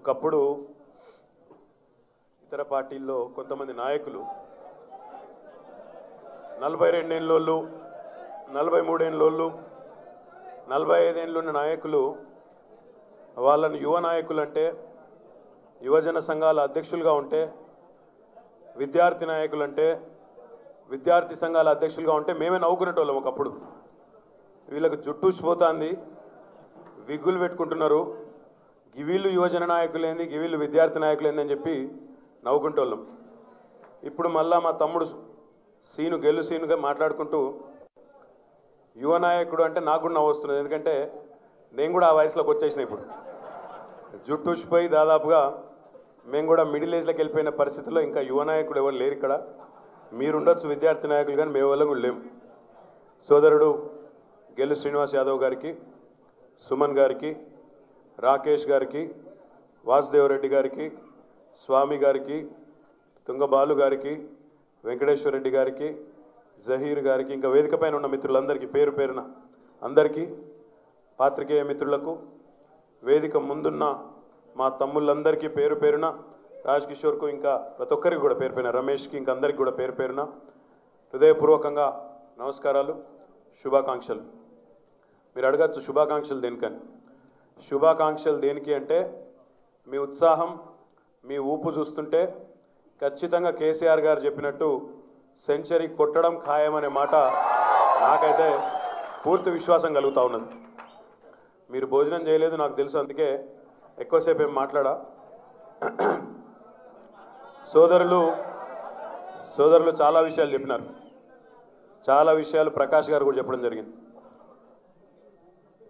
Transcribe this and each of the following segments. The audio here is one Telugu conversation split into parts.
ఒకప్పుడు ఇతర పార్టీల్లో కొంతమంది నాయకులు 42 ఏళ్ళోళ్ళు 43 ఏళ్ళోళ్ళు 45 ఏళ్ళున్న నాయకులు వాళ్ళను యువ నాయకులు అంటే యువజన సంఘాల అధ్యక్షులుగా ఉంటే విద్యార్థి నాయకులు అంటే విద్యార్థి సంఘాల అధ్యక్షులుగా ఉంటే మేమే నవ్వుకునేటోళ్ళం ఒకప్పుడు. వీళ్ళకు జుట్టూసిపోతుంది, విగ్గులు పెట్టుకుంటున్నారు, గివీళ్ళు యువజన నాయకులేంది గివీళ్ళు విద్యార్థి నాయకులేంది అని చెప్పి నవ్వుకుంటోళ్ళం. ఇప్పుడు మళ్ళా మా తమ్ముడు సీనుగా మాట్లాడుకుంటూ యువ నాయకుడు అంటే నాకు కూడా నవ్వు వస్తున్నది. ఎందుకంటే నేను కూడా ఆ వయసులోకి వచ్చేసిన. ఇప్పుడు జుట్టూసిపోయి దాదాపుగా మేము కూడా మిడిల్ ఏజ్లోకి వెళ్ళిపోయిన పరిస్థితుల్లో ఇంకా యువ నాయకుడు ఎవరు లేరు ఇక్కడ. మీరుండొచ్చు విద్యార్థి నాయకులు, కానీ మేము వల్ల కూడా లేము. సోదరుడు గెల్లు శ్రీనివాస్ యాదవ్ గారికి, సుమన్ గారికి, రాకేష్ గారికి, వాసుదేవరెడ్డి గారికి, స్వామి గారికి, తుంగబాలు గారికి, వెంకటేశ్వర రెడ్డి గారికి, జహీర్ గారికి, ఇంకా వేదిక పైన ఉన్న మిత్రులందరికీ పేరు పేరున అందరికీ, పాత్రికేయ మిత్రులకు, వేదిక ముందున్న మా తమ్ముళ్ళందరికీ పేరు పేరున, రాజ్ కిషోర్కు, ఇంకా ప్రతి ఒక్కరికి కూడా పేరు పేరున, రమేష్కి, ఇంకా అందరికీ కూడా పేరు పేరున హృదయపూర్వకంగా నమస్కారాలు, శుభాకాంక్షలు. మీరు అడగచ్చు శుభాకాంక్షలు దేనికని. శుభాకాంక్షలు దేనికి అంటే మీ ఉత్సాహం, మీ ఊపు చూస్తుంటే ఖచ్చితంగా కేసీఆర్ గారు చెప్పినట్టు సెంచరీ కొట్టడం ఖాయమనే మాట నాకైతే పూర్తి విశ్వాసం కలుగుతూ ఉన్నది. మీరు భోజనం చేయలేదు నాకు తెలుసు, అందుకే ఎక్కువసేపు ఏం మాట్లాడా. సోదరులు చాలా విషయాలు చెప్పినారు. చాలా విషయాలు ప్రకాష్ గారు కూడా చెప్పడం జరిగింది.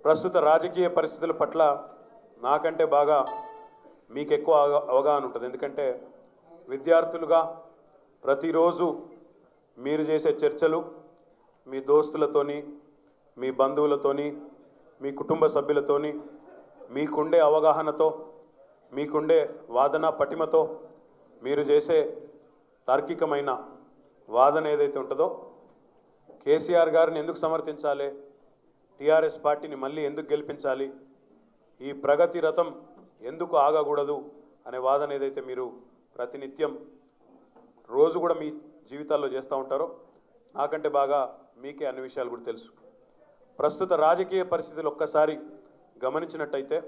ప్రస్తుత రాజకీయ పరిస్థితుల పట్ల నాకంటే బాగా మీకు ఎక్కువ అవగాహన ఉంటుంది. ఎందుకంటే విద్యార్థులుగా ప్రతిరోజు మీరు చేసే చర్చలు మీ దోస్తులతోని, మీ బంధువులతోని, మీ కుటుంబ సభ్యులతోని, మీకుండే అవగాహనతో, మీకుండే వాదన పటిమతో మీరు చేసే తార్కికమైన వాదన ఏదైతే ఉంటుందో, కేసీఆర్ గారిని ఎందుకు సమర్థించాలి, టీఆర్ఎస్ పార్టీని మళ్ళీ ఎందుకు గెలిపించాలి, ఈ ప్రగతి రథం ఎందుకు ఆగకూడదు అనే వాదన ఏదైతే మీరు ప్రతినిత్యం రోజు కూడా మీ జీవితాల్లో చేస్తూ ఉంటారో, నాకంటే బాగా మీకే అన్ని విషయాలు కూడా తెలుసు. ప్రస్తుత రాజకీయ పరిస్థితులు ఒక్కసారి గమనించినట్టయితే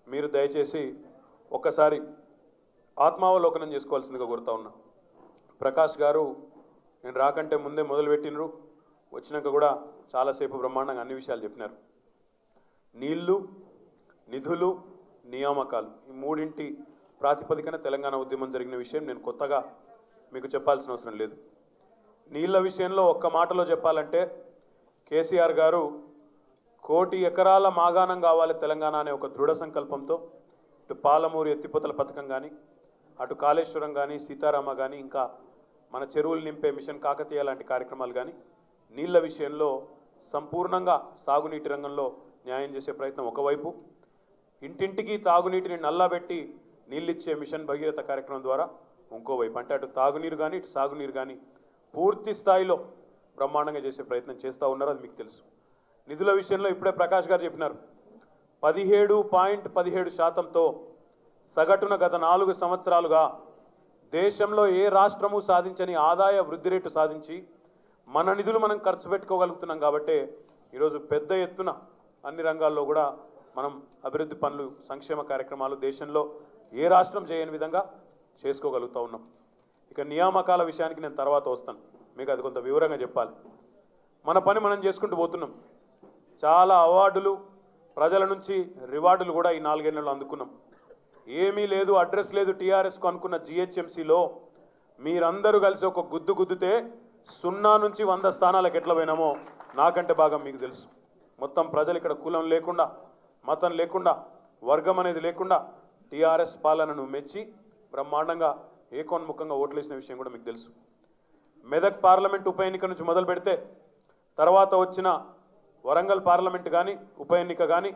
మీరు దయచేసి ఒక్కసారి ఆత్మావలోకనం చేసుకోవాల్సిందిగా కోరుతా ఉన్నా. ప్రకాష్ గారు నేను రాకంటే ముందే మొదలుపెట్టినరు, వచ్చినాక కూడా చాలాసేపు బ్రహ్మాండంగా అన్ని విషయాలు చెప్పినారు. నీళ్లు, నిధులు, నియామకాలు, ఈ మూడింటి ప్రాతిపదికన తెలంగాణ ఉద్యమం జరిగిన విషయం నేను కొత్తగా మీకు చెప్పాల్సిన అవసరం లేదు. నీళ్ల విషయంలో ఒక్క మాటలో చెప్పాలంటే కేసీఆర్ గారు 1 కోటి ఎకరాల మాగాణం కావాలి తెలంగాణ అనే ఒక దృఢ సంకల్పంతో ఇటు పాలమూరు ఎత్తిపోతల పథకం కానీ, అటు కాళేశ్వరం కానీ, సీతారామ కానీ, ఇంకా మన చెరువులు నింపే మిషన్ కాకతీయ లాంటి కార్యక్రమాలు కానీ, నీళ్ల విషయంలో సంపూర్ణంగా సాగునీటి రంగంలో న్యాయం చేసే ప్రయత్నం ఒకవైపు, ఇంటింటికి తాగునీటిని నల్లబెట్టి నీళ్ళిచ్చే మిషన్ భగీరథ కార్యక్రమం ద్వారా ఇంకోవైపు, అంటే అటు తాగునీరు కానీ ఇటు సాగునీరు కానీ పూర్తి స్థాయిలో బ్రహ్మాండంగా చేసే ప్రయత్నం చేస్తూ ఉన్నారు, అది మీకు తెలుసు. నిధుల విషయంలో ఇప్పుడే ప్రకాష్ గారు చెప్పినారు, 17.17% సగటున గత 4 సంవత్సరాలుగా దేశంలో ఏ రాష్ట్రము సాధించని ఆదాయ వృద్ధి రేటు సాధించి మన నిధులు మనం ఖర్చు పెట్టుకోగలుగుతున్నాం. కాబట్టి ఈరోజు పెద్ద ఎత్తున అన్ని రంగాల్లో కూడా మనం అభివృద్ధి పనులు, సంక్షేమ కార్యక్రమాలు దేశంలో ఏ రాష్ట్రం చేయని విధంగా చేసుకోగలుగుతూ ఉన్నాం. ఇక నియామకాల విషయానికి నేను తర్వాత వస్తాను, మీకు అది కొంత వివరంగా చెప్పాలి. మన పని మనం చేసుకుంటూ పోతున్నాం. చాలా అవార్డులు, ప్రజల నుంచి రివార్డులు కూడా ఈ 4 ఏళ్లలో అందుకున్నాం. ఏమీ లేదు, అడ్రస్ లేదు టీఆర్ఎస్కు అనుకున్న జిహెచ్ఎంసీలో మీరందరూ కలిసి ఒక గుద్దుతే 0 నుంచి 100 స్థానాలకు ఎట్లా పోయినామో నాకంటే బాగా మీకు తెలుసు. మొత్తం ప్రజలు ఇక్కడ కులం లేకుండా, మతం లేకుండా, వర్గం అనేది లేకుండా టీఆర్ఎస్ పాలనను మెచ్చి బ్రహ్మాండంగా ఏకోన్ముఖంగా ఓట్లేసిన విషయం కూడా మీకు తెలుసు. మెదక్ పార్లమెంట్ ఉప ఎన్నిక నుంచి మొదలు పెడితే తర్వాత వచ్చిన వరంగల్ పార్లమెంట్ కానీ, ఉప ఎన్నిక కానీ,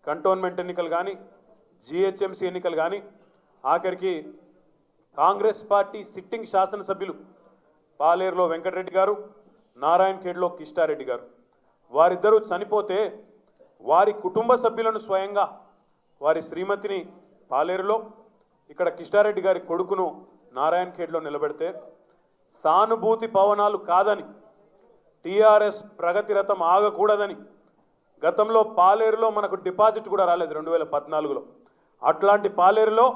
కంటోన్మెంట్ ఎన్నికలు కానీ, జిహెచ్ఎంసీ ఎన్నికలు కానీ, ఆఖరికి కాంగ్రెస్ పార్టీ సిట్టింగ్ శాసనసభ్యులు పాలేరులో వెంకటరెడ్డి గారు, నారాయణ్ ఖేడ్లో కిష్టారెడ్డి గారు, వారిద్దరూ చనిపోతే వారి కుటుంబ సభ్యులను స్వయంగా వారి శ్రీమతిని పాలేరులో ఇక్కడ కిష్టారెడ్డి గారి కొడుకును నారాయణ ఖేడ్లో నిలబెడితే సానుభూతి పవనాలు కాదని టీఆర్ఎస్ ప్రగతి రథం ఆగకూడదని గతంలో పాలేరులో మనకు డిపాజిట్ కూడా రాలేదు 2014లో. అట్లాంటి పాలేరులో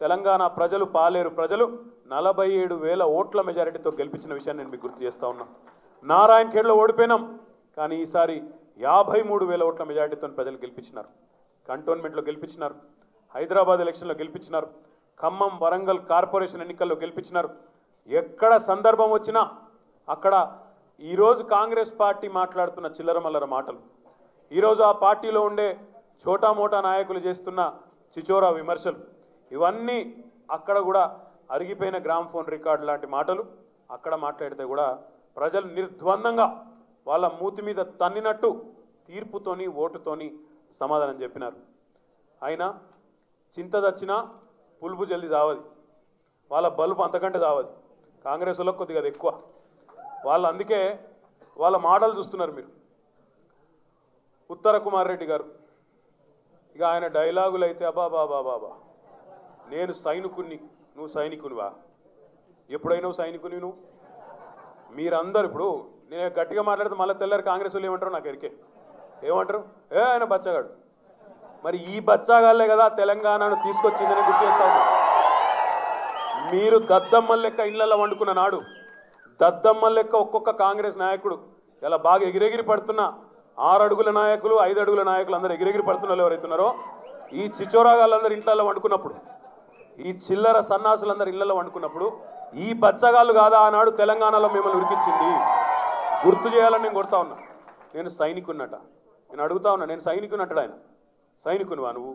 తెలంగాణ ప్రజలు పాలేరు ప్రజలు 47,000 ఓట్ల మెజారిటీతో గెలిపించిన విషయాన్ని నేను మీకు గుర్తు చేస్తా ఉన్నా. నారాయణ ఖేడ్లో ఓడిపోయినాం, కానీ ఈసారి 53,000 ఓట్ల మెజారిటీతో ప్రజలు గెలిపించినారు. కంటోన్మెంట్లో గెలిపించినారు, హైదరాబాద్ ఎలక్షన్లో గెలిపించినారు, ఖమ్మం వరంగల్ కార్పొరేషన్ ఎన్నికల్లో గెలిపించినారు. ఎక్కడ సందర్భం వచ్చినా అక్కడ ఈరోజు కాంగ్రెస్ పార్టీ మాట్లాడుతున్న చిల్లర మల్లర మాటలు, ఈరోజు ఆ పార్టీలో ఉండే చోటా మోటా నాయకులు చేస్తున్న చిచోరా విమర్శలు, ఇవన్నీ అక్కడ కూడా అరిగిపోయిన గ్రామ్ ఫోన్ రికార్డు లాంటి మాటలు అక్కడ మాట్లాడితే కూడా ప్రజలు నిర్ద్వందంగా వాళ్ళ మూతి మీద తన్నినట్టు తీర్పుతోని ఓటుతోని సమాధానం చెప్పినారు. అయినా చింత దచ్చినా పులుపు జల్ది చావది, వాళ్ళ బలుపు అంతకంటే చావది. కాంగ్రెస్ వాళ్ళకి కొద్దిగా అది ఎక్కువ. వాళ్ళు అందుకే వాళ్ళ మాటలు చూస్తున్నారు మీరు. ఉత్తర కుమార్ రెడ్డి గారు ఇక ఆయన డైలాగులు అయితే అబా బాబా బాబా, నేను సైనికుని, నువ్వు సైనికునివా? ఎప్పుడైనా నువ్వు సైనికుని? నువ్వు మీరందరూ ఇప్పుడు నేను గట్టిగా మాట్లాడితే మళ్ళీ తెల్లారి కాంగ్రెస్ వాళ్ళు ఏమంటారు నాకు ఎరికే. ఏమంటారు? ఆయన బచ్చగాడు. మరి ఈ బచ్చాగాళ్లే కదా తెలంగాణను తీసుకొచ్చిందని గుర్తు చేస్తా ఉన్నా. మీరు దద్దమ్మల లెక్క ఇళ్లలో వండుకున్న నాడు, దద్దమ్మల లెక్క ఒక్కొక్క కాంగ్రెస్ నాయకుడు ఇలా బాగా ఎగిరెగిరి పడుతున్న 6 అడుగుల నాయకులు 5 అడుగుల నాయకులు అందరూ ఎగిరెగిరి పడుతున్న వాళ్ళు ఎవరైతున్నారో, ఈ చిచోరాగాళ్ళందరూ ఇంట్లో వండుకున్నప్పుడు, ఈ చిల్లర సన్నాసులందరూ ఇళ్లలో వండుకున్నప్పుడు ఈ బచ్చగాళ్ళు కాదా ఆనాడు తెలంగాణలో మిమ్మల్ని ఉరికిచ్చింది? గుర్తు చేయాలని నేను కొడతా ఉన్నా. నేను సైనికున్నట, నేను అడుగుతా ఉన్నా, నేను సైనికున్నట్టు ఆయన సైనికునివా నువ్వు?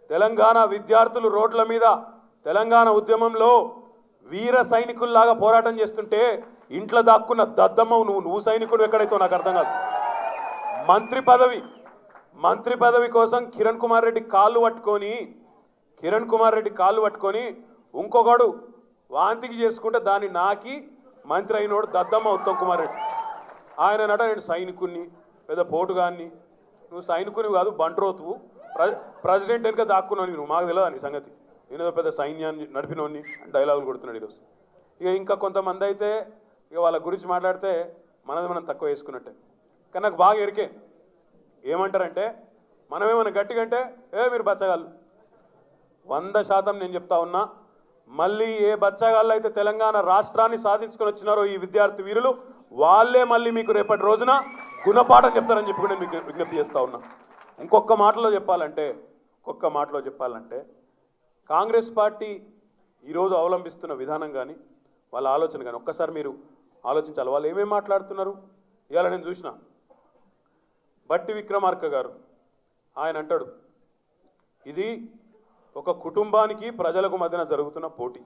తెలంగాణ విద్యార్థులు రోడ్ల మీద తెలంగాణ ఉద్యమంలో వీర సైనికుల్లాగా పోరాటం చేస్తుంటే ఇంట్లో దాక్కున్న దద్దమ్మవు నువ్వు సైనికుడు ఎక్కడైతే నాకు అర్థం కాదు. మంత్రి పదవి కోసం కిరణ్ కుమార్ రెడ్డి కాళ్ళు పట్టుకొని ఇంకొకడు వాంతికి చేసుకుంటే దాన్ని నాకి మంత్రి అయినోడు దద్దమ్మ ఉత్తమ్ కుమార్ రెడ్డి. ఆయన నట నేను సైనికుడిని, పెద్ద పోటుగాన్ని. నువ్వు సైనికునివి కాదు, బంట్రోతువు, ప్రెసిడెంట్ వెనుక దాక్కున్నావు. నువ్వు మాకు తెలియదు నీ సంగతి, నేను పెద్ద సైన్యాన్ని నడిపినోడిని డైలాగులు కొడుతున్నాడు ఈరోజు. ఇక ఇంకా కొంతమంది అయితే ఇక వాళ్ళ గురించి మాట్లాడితే మనది మనం తక్కువ వేసుకున్నట్టే. కానీ నాకు బాగా ఎరికే ఏమంటారంటే, మనమేమన్నా గట్టిగా అంటే మీరు బచ్చగాళ్ళు. 100% నేను చెప్తా ఉన్నా, మళ్ళీ ఏ బచ్చగాళ్ళు అయితే తెలంగాణ రాష్ట్రాన్ని సాధించుకొని వచ్చినారో ఈ విద్యార్థి వీరులు, వాళ్ళే మళ్ళీ మీకు రేపటి రోజున గుణపాఠం చెప్తారని చెప్పి కూడా మీకు విజ్ఞప్తి చేస్తా ఉన్నా. ఇంకొక మాటలో చెప్పాలంటే కాంగ్రెస్ పార్టీ ఈరోజు అవలంబిస్తున్న విధానం కానీ వాళ్ళ ఆలోచన కానీ ఒక్కసారి మీరు ఆలోచించాలి. వాళ్ళు ఏమేమి మాట్లాడుతున్నారు. ఇవాళ నేను చూసిన బట్టి విక్రమార్క గారు ఆయన అంటాడు, ఇది ఒక కుటుంబానికి ప్రజలకు మధ్యన జరుగుతున్న పోటీ.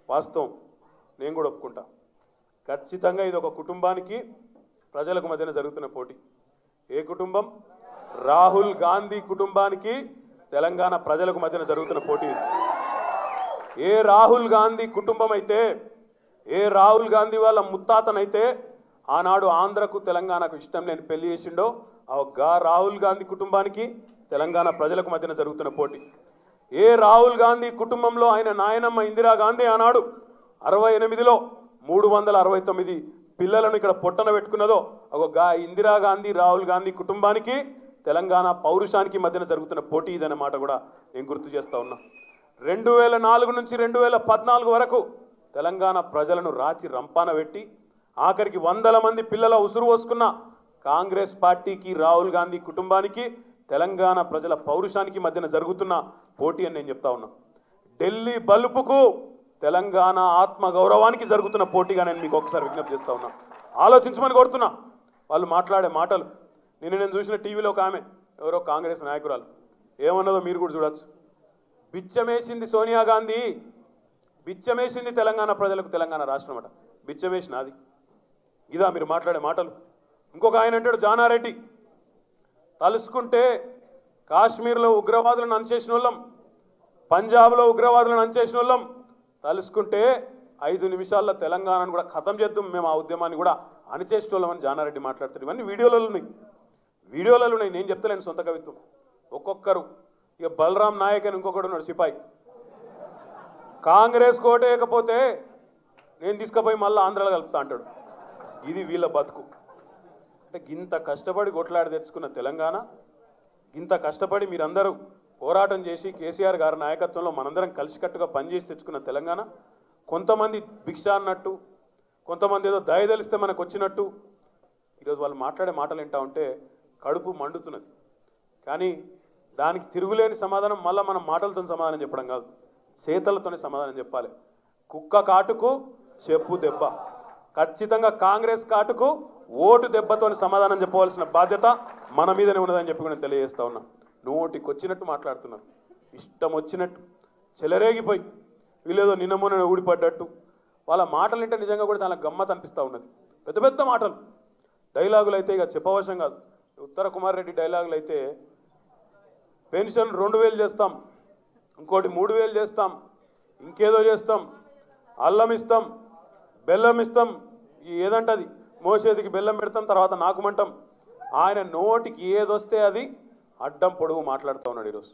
వాస్తవం, నేను కూడా ఒప్పుకుంటా. ఖచ్చితంగా ఇది ఒక కుటుంబానికి ప్రజలకు మధ్యన జరుగుతున్న పోటీ. ఏ కుటుంబం? రాహుల్ గాంధీ కుటుంబానికి తెలంగాణ ప్రజలకు మధ్యన జరుగుతున్న పోటీ. ఏ రాహుల్ గాంధీ కుటుంబం అయితే, ఏ రాహుల్ గాంధీ వాళ్ళ ముత్తాతనైతే ఆనాడు ఆంధ్రకు తెలంగాణకు ఇష్టం లేని పెళ్లి చేసిండో ఆ రాహుల్ గాంధీ కుటుంబానికి తెలంగాణ ప్రజలకు మధ్యన జరుగుతున్న పోటీ. ఏ రాహుల్ గాంధీ కుటుంబంలో ఆయన నాయనమ్మ ఇందిరాగాంధీ ఆనాడు 68లో 369 పిల్లలను ఇక్కడ పొట్టన పెట్టుకున్నదో ఇందిరాగాంధీ రాహుల్ గాంధీ కుటుంబానికి తెలంగాణ పౌరుషానికి మధ్యన జరుగుతున్న పోటీ ఇదన్నమాట కూడా నేను గుర్తు చేస్తా ఉన్నా. 2004 నుంచి 2014 వరకు తెలంగాణ ప్రజలను రాచి రంపాన పెట్టి ఆఖరికి 100 మంది పిల్లల ఉసురు పోసుకున్న కాంగ్రెస్ పార్టీకి రాహుల్ గాంధీ కుటుంబానికి తెలంగాణ ప్రజల పౌరుషానికి మధ్యన జరుగుతున్న పోటీ అని నేను చెప్తా ఉన్నా. ఢిల్లీ బలుపుకు తెలంగాణ ఆత్మ గౌరవానికి జరుగుతున్న పోటీగా నేను మీకు ఒకసారి విజ్ఞప్తి చేస్తా ఉన్నా. ఆలోచించమని కోరుతున్నా. వాళ్ళు మాట్లాడే మాటలు నేను చూసిన టీవీలో ఒక ఆమె ఎవరో కాంగ్రెస్ నాయకురాలు ఏమన్నదో మీరు కూడా చూడొచ్చు. బిచ్చమేసింది సోనియా గాంధీ, బిచ్చమేసింది తెలంగాణ ప్రజలకు తెలంగాణ రాష్ట్రం అట. బిచ్చమేసిన అది ఇదా మీరు మాట్లాడే మాటలు? ఇంకొక ఆయన అంటాడు జానారెడ్డి, తలుసుకుంటే కాశ్మీర్లో ఉగ్రవాదులను అణచేసిన వాళ్ళం, పంజాబ్లో ఉగ్రవాదులను అణచేసిన వాళ్ళం, తలుసుకుంటే 5 నిమిషాల్లో తెలంగాణను కూడా ఖతం చేద్దాం మేము, ఆ ఉద్యమాన్ని కూడా అణచేసిన వాళ్ళమని జానారెడ్డి మాట్లాడుతారు. ఇవన్నీ వీడియోలలో ఉన్నాయి. నేను చెప్తలేను సొంత కవిత్వం. ఒక్కొక్కరు ఇక బలరాం నాయక్ అని ఇంకొకడు ఉన్నాడు సిపాయి, కాంగ్రెస్ కోటేయకపోతే నేను తీసుకుపోయి మళ్ళీ ఆంధ్రాలో కలుపుతా అంటాడు. ఇది వీళ్ళ బతుకు. అంటే గింత కష్టపడి కొట్లాడి తెచ్చుకున్న తెలంగాణ, ఇంత కష్టపడి మీరందరూ పోరాటం చేసి కేసీఆర్ గారి నాయకత్వంలో మనందరం కలిసికట్టుగా పనిచేసి తెచ్చుకున్న తెలంగాణ, కొంతమంది భిక్ష అన్నట్టు, కొంతమంది ఏదో దయదలిస్తే మనకు వచ్చినట్టు ఈరోజు వాళ్ళు మాట్లాడే మాటలు వింటా ఉంటే కడుపు మండుతున్నది. కానీ దానికి తిరుగులేని సమాధానం మళ్ళీ మనం మాటలతో సమాధానం చెప్పడం కాదు, చేతలతోనే సమాధానం చెప్పాలి. కుక్క కాటుకు చెప్పు దెబ్బ, ఖచ్చితంగా కాంగ్రెస్ కాటుకు ఓటు దెబ్బతో సమాధానం చెప్పవలసిన బాధ్యత మన మీదనే ఉన్నదని చెప్పి నేను తెలియజేస్తా ఉన్నా. నోటికి వచ్చినట్టు మాట్లాడుతున్నారు, ఇష్టం వచ్చినట్టు చెలరేగిపోయి వీళ్ళేదో నిన్న మొన్న ఊడిపడ్డట్టు. వాళ్ళ మాటలు వింటే నిజంగా కూడా చాలా గమ్మత్ అనిపిస్తూ ఉన్నది. పెద్ద పెద్ద మాటలు, డైలాగులు అయితే ఇక చెప్పవశం కాదు. ఉత్తర కుమార్ రెడ్డి డైలాగులు అయితే పెన్షన్ 2000 చేస్తాం, ఇంకోటి 3000 చేస్తాం, ఇంకేదో చేస్తాం, అల్లం ఇస్తాం, బెల్లం ఇస్తాం, ఏదంటది మోసేదికి బెల్లం పెడతాం, తర్వాత నాకుమంటాం. ఆయన నోటికి ఏదొస్తే అది అడ్డం పొడుగు మాట్లాడుతూ ఉన్నాడు ఈరోజు.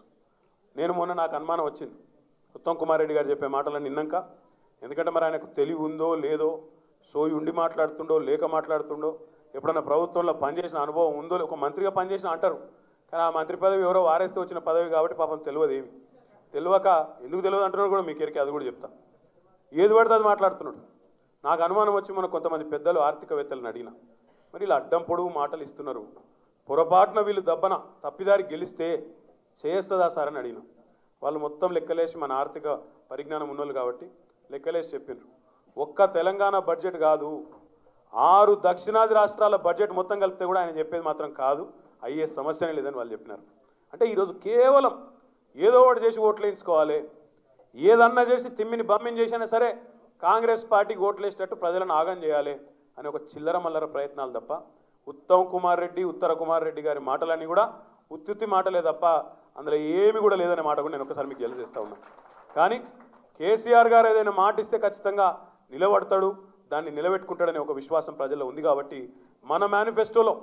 నేను మొన్న నాకు అనుమానం వచ్చింది ఉత్తమ్ కుమార్ రెడ్డి గారు చెప్పే మాటలను విన్నాక. ఎందుకంటే మరి ఆయనకు తెలివి ఉందో లేదో, సోయి ఉండి మాట్లాడుతుండో లేక మాట్లాడుతుండో, ఎప్పుడన్నా ప్రభుత్వంలో పనిచేసిన అనుభవం ఉందో, ఒక మంత్రిగా పనిచేసిన అంటారు. కానీ ఆ మంత్రి పదవి ఎవరో వారేస్తే వచ్చిన పదవి కాబట్టి పాపం తెలియదు. ఏమి తెలియక ఎందుకు తెలియదు అంటున్నాడు కూడా మీకు ఎరికే, అది కూడా చెప్తా. ఏది పడితే అది మాట్లాడుతున్నాడు. నాకు అనుమానం వచ్చి మన కొంతమంది పెద్దలు ఆర్థికవేత్తలను అడిగిన, మరి ఇలా అడ్డం పొడుగు మాటలు ఇస్తున్నారు, పొరపాటున వీళ్ళు దబ్బన తప్పిదారి గెలిస్తే చేస్తుందా సార్ అని అడిగిన. వాళ్ళు మొత్తం లెక్కలేసి, మన ఆర్థిక పరిజ్ఞానం ఉన్నోళ్ళు కాబట్టి లెక్కలేసి చెప్పిండ్రు. ఒక్క తెలంగాణ బడ్జెట్ కాదు, 6 దక్షిణాది రాష్ట్రాల బడ్జెట్ మొత్తం కలిపితే కూడా ఆయన చెప్పేది మాత్రం కాదు, అయ్యే సమస్యనే లేదని వాళ్ళు చెప్పినారు. అంటే ఈరోజు కేవలం ఏదో ఒకటి చేసి ఓట్లు వేయించుకోవాలి, ఏదన్నా చేసి తిమ్మిని బమ్మిని చేసినా సరే కాంగ్రెస్ పార్టీకి ఓట్లు వేసేటట్టు ప్రజలను ఆగం చేయాలి అని ఒక చిల్లర మల్లర ప్రయత్నాలు తప్ప, ఉత్తమ్ కుమార్ రెడ్డి, ఉత్తర కుమార్ రెడ్డి గారి మాటలన్నీ కూడా ఉత్తుత్తి మాటలే తప్ప అందులో ఏమి కూడా లేదనే మాట కూడా నేను ఒకసారి మీకు తెలియజేస్తా ఉన్నాను. కానీ కేసీఆర్ గారు ఏదైనా మాట ఇస్తే ఖచ్చితంగా నిలబడతాడు, దాన్ని నిలబెట్టుకుంటాడనే ఒక విశ్వాసం ప్రజల్లో ఉంది. కాబట్టి మన మేనిఫెస్టోలో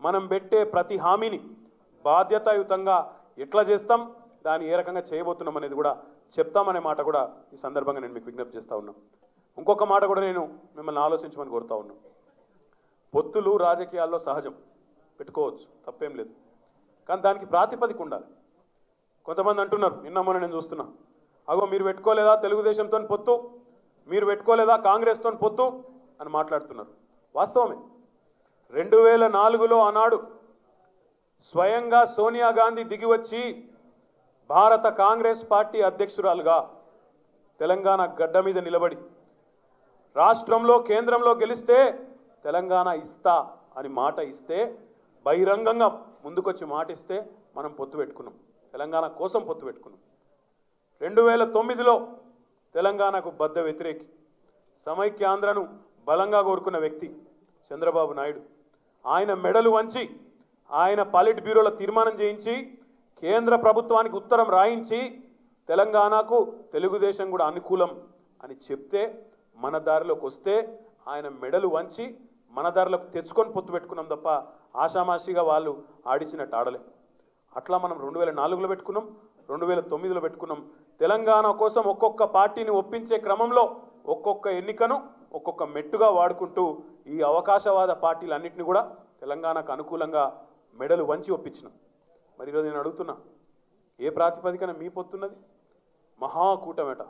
మనం పెట్టే ప్రతి హామీని బాధ్యతాయుతంగా ఎట్లా చేస్తాం, దాన్ని ఏ రకంగా చేయబోతున్నాం అనేది కూడా చెప్తామనే మాట కూడా ఈ సందర్భంగా నేను మీకు విజ్ఞప్తి చేస్తూ ఉన్నాను. ఇంకొక మాట కూడా నేను మిమ్మల్ని ఆలోచించమని కోరుతా ఉన్నాను. పొత్తులు రాజకీయాల్లో సహజం, పెట్టుకోవచ్చు, తప్పేం లేదు. కానీ దానికి ప్రాతిపదిక ఉండాలి. కొంతమంది అంటున్నారు, నిన్న మొన్న నేను చూస్తున్నా, అగో మీరు పెట్టుకోలేదా తెలుగుదేశంతో పొత్తు, మీరు పెట్టుకోలేదా కాంగ్రెస్తో పొత్తు అని మాట్లాడుతున్నారు. వాస్తవమే, 2004లో ఆనాడు స్వయంగా సోనియా గాంధీ దిగివచ్చి భారత కాంగ్రెస్ పార్టీ అధ్యక్షురాలుగా తెలంగాణ గడ్డ మీద నిలబడి రాష్ట్రంలో కేంద్రంలో గెలిస్తే తెలంగాణ ఇస్తా అని మాట ఇస్తే, బహిరంగంగా ముందుకొచ్చి మాట ఇస్తే మనం పొత్తు పెట్టుకున్నాం, తెలంగాణ కోసం పొత్తు పెట్టుకున్నాం. 2009లో తెలంగాణకు బద్ధ వ్యతిరేకి, సమైక్యాంధ్రను బలంగా కోరుకున్న వ్యక్తి చంద్రబాబు నాయుడు. ఆయన మెడలు వంచి, ఆయన పాలిట్ బ్యూరోలో తీర్మానం చేయించి, కేంద్ర ప్రభుత్వానికి ఉత్తరం రాయించి తెలంగాణకు తెలుగుదేశం కూడా అనుకూలం అని చెప్తే మన దారిలోకి వస్తే ఆయన మెడలు వంచి మన దారిలోకి తెచ్చుకొని పొత్తు పెట్టుకున్నాం తప్ప ఆషామాషిగా వాళ్ళు ఆడిచినట్టు ఆడలే. అట్లా మనం 2004లో పెట్టుకున్నాం, 2009లో పెట్టుకున్నాం. తెలంగాణ కోసం ఒక్కొక్క పార్టీని ఒప్పించే క్రమంలో ఒక్కొక్క ఎన్నికను ఒక్కొక్క మెట్టుగా వాడుకుంటూ ఈ అవకాశవాద పార్టీలన్నింటినీ కూడా తెలంగాణకు అనుకూలంగా మెడలు వంచి ఒప్పించినాం. మరి ఈరోజు నేను అడుగుతున్నా, ఏ ప్రాతిపదికన మీ పొత్తున్నది? మహాకూటమేట.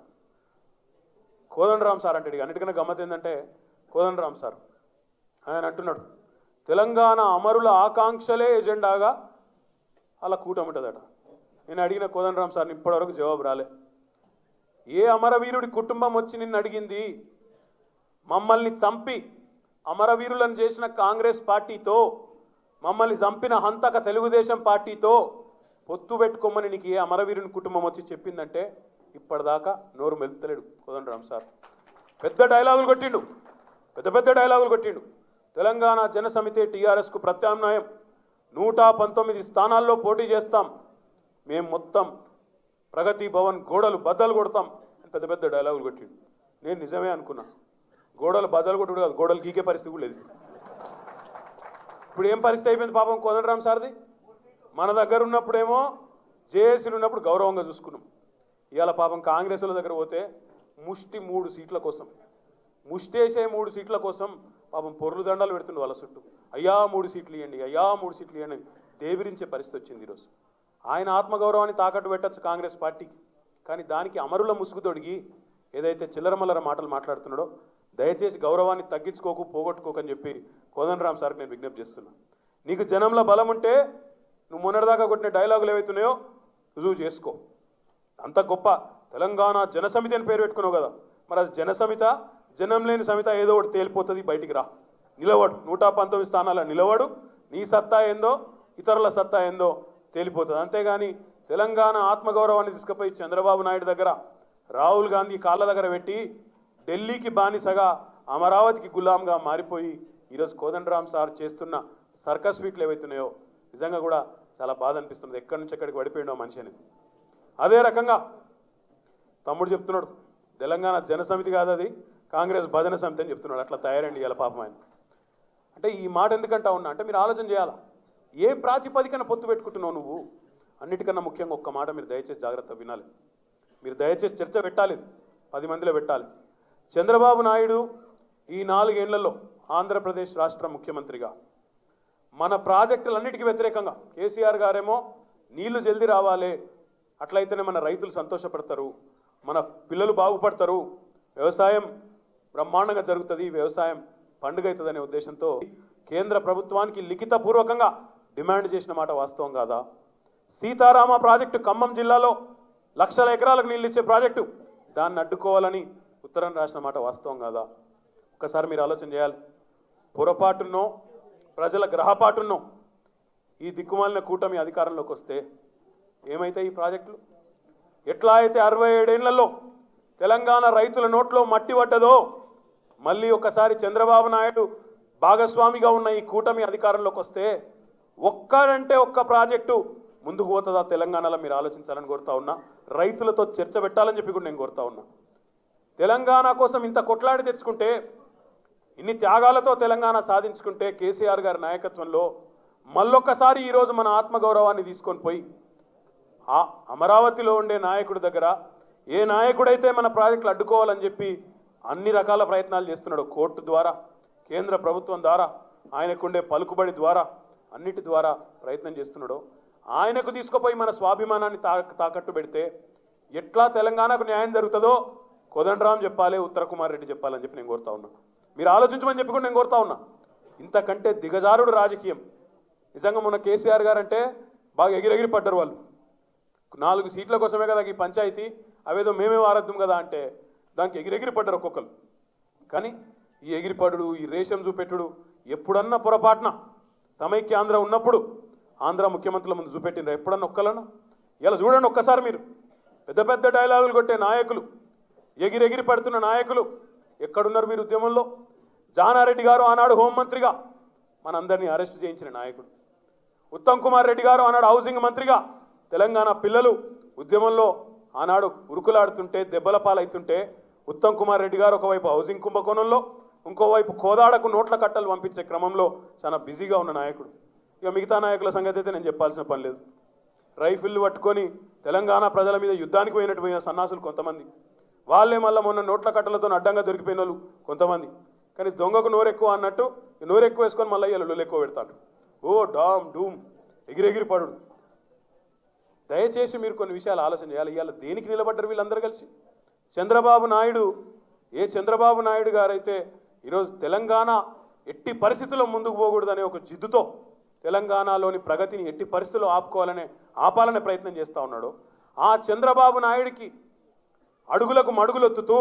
కోదండరామ్ సార్ అంటే అన్నిటికన్నా గమ్మత్ ఏంటంటే, కోదండరామ్ సార్ ఆయన అంటున్నాడు, తెలంగాణ అమరుల ఆకాంక్షలే ఎజెండాగా అలా కూటమిటదట. నేను అడిగిన కోదండరామ్ సార్ని ఇప్పటివరకు జవాబు రాలే. ఏ అమరవీరుడి కుటుంబం వచ్చి నిన్ను అడిగింది? మమ్మల్ని చంపి అమరవీరులను చేసిన కాంగ్రెస్ పార్టీతో, మమ్మల్ని చంపిన హంతక తెలుగుదేశం పార్టీతో పొత్తు పెట్టుకోమని నీకు ఏ అమరవీరుని కుటుంబం వచ్చి చెప్పిందంటే ఇప్పటిదాకా నోరు మెలుపుతలేడు కోదండరామ్ సార్. పెద్ద డైలాగులు కొట్టిండు, పెద్ద డైలాగులు కొట్టిండు. తెలంగాణ జనసమితి టీఆర్ఎస్కు ప్రత్యామ్నాయం, 119 స్థానాల్లో పోటీ చేస్తాం, మేము మొత్తం ప్రగతి భవన్ గోడలు బద్దలు కొడతాం అని పెద్ద డైలాగులు కొట్టిండు. నేను నిజమే అనుకున్నా, గోడలు బద్దలు కొట్టుడు కాదు, గోడలు గీకే పరిస్థితి కూడా లేదు. ఇప్పుడు ఏం పరిస్థితి అయిపోయింది పాపం కోదండరామ్ సార్ది? మన దగ్గర ఉన్నప్పుడేమో జేఏసీలు ఉన్నప్పుడు గౌరవంగా చూసుకున్నాం. ఇవాళ పాపం కాంగ్రెస్ల దగ్గర పోతే ముష్టి 3 సీట్ల కోసం, ముష్టేసే 3 సీట్ల కోసం పాపం పొర్లు దండాలు పెడుతుండే వాళ్ళ చుట్టూ. అయ్యా 3 సీట్లు ఇవ్వండి, అయ్యా 3 సీట్లు ఇవ్వండి దేవిరించే పరిస్థితి వచ్చింది ఈరోజు. ఆయన ఆత్మగౌరవాన్ని తాకట్టు పెట్టచ్చు కాంగ్రెస్ పార్టీకి, కానీ దానికి అమరుల ముసుగు తొడిగి ఏదైతే చిల్లరమల్లర మాటలు మాట్లాడుతున్నాడో దయచేసి గౌరవాన్ని తగ్గించుకోకు, పోగొట్టుకోకని చెప్పి కోదండరామ్ సార్కి నేను విజ్ఞప్తి చేస్తున్నా. నీకు జనంలో బలం ఉంటే నువ్వు మొన్నటిదాకా కొట్టిన డైలాగులు ఏవైతున్నాయో రుజువు చేసుకో. అంత గొప్ప తెలంగాణ జనసమితి అని పేరు పెట్టుకున్నావు కదా, మరి అది జనసమిత, జనం లేని సమిత ఏదో ఒకటి తేలిపోతుంది. బయటికి రా, నిలబడు, 119 స్థానాల నిలబడు. నీ సత్తా ఏందో ఇతరుల సత్తా ఏందో తేలిపోతుంది. అంతేగాని తెలంగాణ ఆత్మగౌరవాన్ని తీసుకుపోయి చంద్రబాబు నాయుడు దగ్గర, రాహుల్ గాంధీ కాళ్ళ దగ్గర పెట్టి ఢిల్లీకి బానిసగా అమరావతికి గులాంగా మారిపోయి ఈరోజు కోదండరామ్ సార్ చేస్తున్న సర్కస్ ఫీట్లు ఏవైతున్నాయో నిజంగా కూడా చాలా బాధ అనిపిస్తుంది. ఎక్కడి నుంచి ఎక్కడికి పడిపోయినో మనిషి అనేది. అదే రకంగా తమ్ముడు చెప్తున్నాడు తెలంగాణ జనసమితి కాదు అది కాంగ్రెస్ భజన సమితి అని చెప్తున్నాడు. అట్లా తయారండి ఇలా పాపం ఆయన. అంటే ఈ మాట ఎందుకంటా ఉన్నా అంటే మీరు ఆలోచన చేయాలా, ఏ ప్రాతిపదికన పొత్తు పెట్టుకుంటున్నావు నువ్వు? అన్నిటికన్నా ముఖ్యంగా ఒక్క మాట మీరు దయచేసి జాగ్రత్త వినాలి, మీరు దయచేసి చర్చ పెట్టాలి, 10 మందిలో పెట్టాలి. చంద్రబాబు నాయుడు ఈ 4 ఏళ్లలో ఆంధ్రప్రదేశ్ రాష్ట్ర ముఖ్యమంత్రిగా మన ప్రాజెక్టులన్నిటికీ వ్యతిరేకంగా కేసీఆర్ గారేమో నీళ్లు జల్దీ రావాలి, అట్లయితేనే మన రైతులు సంతోషపడతారు, మన పిల్లలు బాగుపడతారు, వ్యవసాయం బ్రహ్మాండంగా జరుగుతుంది, వ్యవసాయం పండుగ అవుతుందనే ఉద్దేశంతో కేంద్ర ప్రభుత్వానికి లిఖితపూర్వకంగా డిమాండ్ చేసిన మాట వాస్తవం కాదా? సీతారామ ప్రాజెక్టు ఖమ్మం జిల్లాలో లక్షల ఎకరాలకు నీళ్ళు ఇచ్చే ప్రాజెక్టు, దాన్ని అడ్డుకోవాలని ఉత్తరం రాసిన మాట వాస్తవం కాదా? ఒక్కసారి మీరు ఆలోచన చేయాలి. పొరపాటున్నో ప్రజల గ్రహపాటున్నో ఈ దిక్కుమాలిన కూటమి అధికారంలోకి వస్తే ఏమైతాయి ఈ ప్రాజెక్టులు? ఎట్లా అయితే 67 ఏళ్లలో తెలంగాణ రైతుల నోట్లో మట్టి పడ్డదో మళ్ళీ ఒకసారి చంద్రబాబు నాయుడు భాగస్వామిగా ఉన్న ఈ కూటమి అధికారంలోకి వస్తే ఒక్కడంటే ఒక్క ప్రాజెక్టు ముందుకు పోతుందా తెలంగాణలో? మీరు ఆలోచించాలని కోరుతా ఉన్నా. రైతులతో చర్చ పెట్టాలని చెప్పి కూడా నేను కోరుతా ఉన్నా. తెలంగాణ కోసం ఇంత కొట్లాడి తెచ్చుకుంటే, ఇన్ని త్యాగాలతో తెలంగాణ సాధించుకుంటే కేసీఆర్ గారి నాయకత్వంలో మళ్ళొక్కసారి ఈరోజు మన ఆత్మగౌరవాన్ని తీసుకొని పోయి ఆ అమరావతిలో ఉండే నాయకుడి దగ్గర, ఏ నాయకుడైతే మన ప్రాజెక్టులు అడ్డుకోవాలని చెప్పి అన్ని రకాల ప్రయత్నాలు చేస్తున్నాడు, కోర్టు ద్వారా, కేంద్ర ప్రభుత్వం ద్వారా, ఆయనకుండే పలుకుబడి ద్వారా, అన్నిటి ద్వారా ప్రయత్నం చేస్తున్నాడు, ఆయనకు తీసుకుపోయి మన స్వాభిమానాన్ని తాకట్టు పెడితే ఎట్లా తెలంగాణకు న్యాయం జరుగుతుందో కోదండరామ్ చెప్పాలి, ఉత్తర కుమార్ రెడ్డి చెప్పాలని చెప్పి నేను కోరుతా ఉన్నా. మీరు ఆలోచించమని చెప్పి కూడా నేను కోరుతా ఉన్నా. ఇంతకంటే దిగజారుడు రాజకీయం నిజంగా మొన్న కేసీఆర్ గారు అంటే బాగా ఎగిరెగిరి పడ్డారు వాళ్ళు. 4 సీట్ల కోసమే కదా ఈ పంచాయతీ, అవేదో మేమే వారద్దాం కదా అంటే దానికి ఎగిరెగిరి పడ్డారు ఒక్కొక్కరు. కానీ ఈ ఎగిరిపడు, ఈ రేషం చూపెట్టుడు ఎప్పుడన్నా పొరపాటున సమైక్యాంధ్ర ఉన్నప్పుడు ఆంధ్ర ముఖ్యమంత్రుల ముందు చూపెట్టినరా ఎప్పుడన్నా ఒక్కలన్నా? ఇలా చూడండి ఒక్కసారి మీరు, పెద్ద పెద్ద డైలాగులు కొట్టే నాయకులు, ఎగిరెగిరి పడుతున్న నాయకులు ఎక్కడున్నారు మీరు ఉద్యమంలో? జానారెడ్డి గారు ఆనాడు హోంమంత్రిగా మనందరినీ అరెస్ట్ చేయించిన నాయకుడు, ఉత్తమ్ కుమార్ రెడ్డి గారు ఆనాడు హౌసింగ్ మంత్రిగా తెలంగాణ పిల్లలు ఉద్యమంలో ఆనాడు ఉరుకులాడుతుంటే దెబ్బల పాలవుతుంటే ఉత్తమ్ కుమార్ రెడ్డి గారు ఒకవైపు హౌసింగ్ కుంభకోణంలో, ఇంకోవైపు కోదాడకు నోట్ల కట్టలు పంపించే క్రమంలో చాలా బిజీగా ఉన్న నాయకుడు. ఇక మిగతా నాయకుల సంగతి అయితే నేను చెప్పాల్సిన పని లేదు. రైఫిళ్ళు పట్టుకొని తెలంగాణ ప్రజల మీద యుద్ధానికి పోయినట్టు సన్నాసులు కొంతమంది, వాళ్ళే మళ్ళీ మొన్న నోట్ల కట్టలతో అడ్డంగా దొరికిపోయిన వాళ్ళు కొంతమంది. కానీ దొంగకు నోరెక్కువ అన్నట్టు నోరెక్కువ వేసుకొని మళ్ళీ వీళ్ళు ఎక్కువ పెడతాడు. ఓ డామ్ డూమ్ ఎగిరెగిరి పడు. దయచేసి మీరు కొన్ని విషయాలు ఆలోచన చేయాలి. ఇవాళ దేనికి నిలబడ్డారు వీళ్ళందరూ కలిసి? చంద్రబాబు నాయుడు, ఏ చంద్రబాబు నాయుడు గారైతే ఈరోజు తెలంగాణ ఎట్టి పరిస్థితుల్లో ముందుకు పోకూడదనే ఒక జిద్దుతో తెలంగాణలోని ప్రగతిని ఎట్టి పరిస్థితుల్లో ఆపాలనే ప్రయత్నం చేస్తూ ఉన్నాడు, ఆ చంద్రబాబు నాయుడికి అడుగులకు మడుగులొత్తుతూ